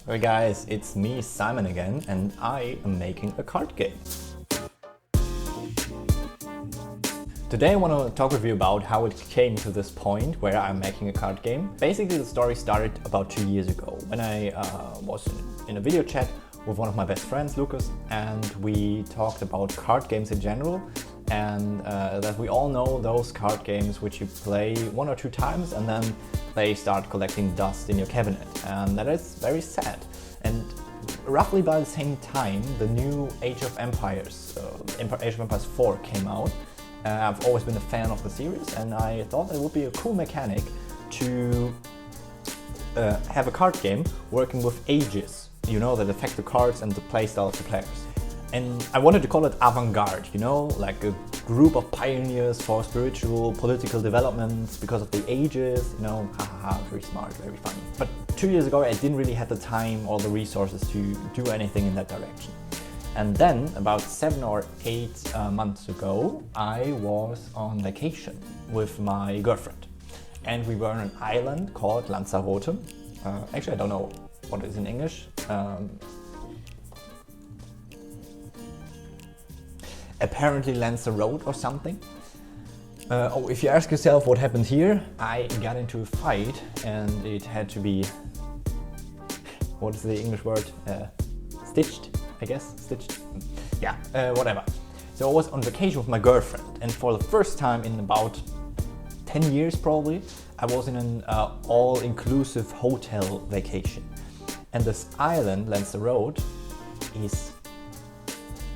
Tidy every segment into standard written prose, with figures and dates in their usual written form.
Hey guys, it's me, Simon again, and I am making a card game. Today I want to talk with you about how it came to this point where I'm making a card game. Basically the story started about 2 years ago when I was in a video chat with one of my best friends, Lucas, and we talked about card games in general, and that we all know those card games which you play 1 or 2 times and then they start collecting dust in your cabinet, and that is very sad. And roughly by the same time the new Age of Empires, Age of Empires 4 came out. I've always been a fan of the series, and I thought it would be a cool mechanic to have a card game working with ages, you know, that affect the cards and the playstyle of the players. And I wanted to call it avant-garde, you know, like a group of pioneers for spiritual, political developments because of the ages, you know, haha, very smart, very funny. But 2 years ago I didn't really have the time or the resources to do anything in that direction. And then, about 7 or 8 months ago, I was on vacation with my girlfriend. And we were on an island called Lanzarote. Actually, I don't know what it is in English. Apparently Lanzarote or something. Oh, if you ask yourself what happened here, I got into a fight and it had to be, what is the English word? Stitched, I guess, stitched. Yeah, whatever. So I was on vacation with my girlfriend, and for the first time in about 10 years probably, I was in an all-inclusive hotel vacation. And this island, Lanzarote, is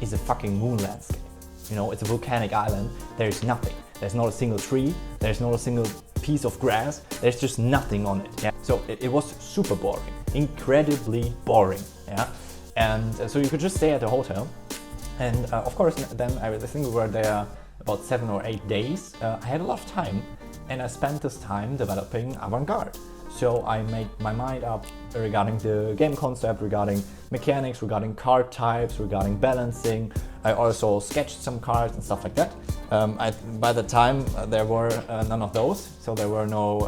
a fucking moon landscape. You know, it's a volcanic island. There's nothing. There's not a single tree. There's not a single piece of grass. There's just nothing on it. Yeah. So it was super boring, incredibly boring. Yeah. And so you could just stay at the hotel. And of course, then I think we were there about 7 or 8 days. I had a lot of time, and I spent this time developing avant-garde. So I made my mind up regarding the game concept, regarding mechanics, regarding card types, regarding balancing. I also sketched some cards and stuff like that. By the time there were none of those, so there were no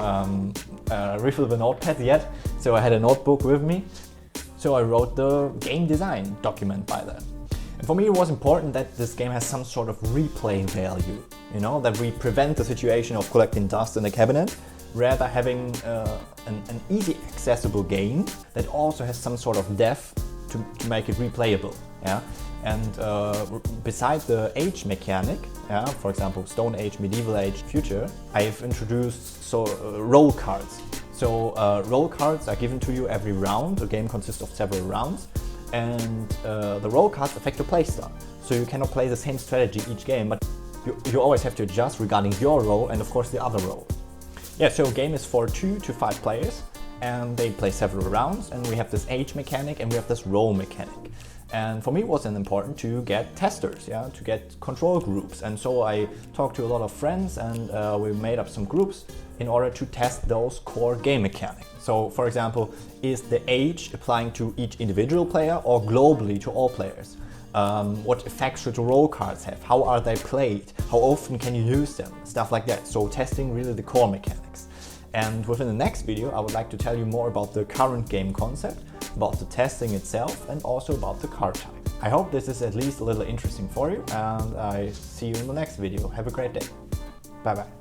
refillable notepads yet. So I had a notebook with me. So I wrote the game design document by then. And for me it was important that this game has some sort of replay value, you know, that we prevent the situation of collecting dust in the cabinet, rather having an easy accessible game that also has some sort of depth to make it replayable. Yeah? And beside the age mechanic, yeah, for example Stone Age, Medieval Age, Future, I've introduced role cards. So role cards are given to you every round. The game consists of several rounds, and the role cards affect your playstyle. So you cannot play the same strategy each game, but you always have to adjust regarding your role and of course the other role. Yeah, so a game is for 2 to 5 players, and they play several rounds, and we have this age mechanic and we have this role mechanic. And for me it was important to get testers, yeah, to get control groups. And so I talked to a lot of friends, and we made up some groups in order to test those core game mechanics. So for example, is the age applying to each individual player or globally to all players? What effects should the role cards have? How are they played? How often can you use them? Stuff like that. So testing really the core mechanics. And within the next video I would like to tell you more about the current game concept, about the testing itself, and also about the card type. I hope this is at least a little interesting for you, and I see you in the next video. Have a great day. Bye bye.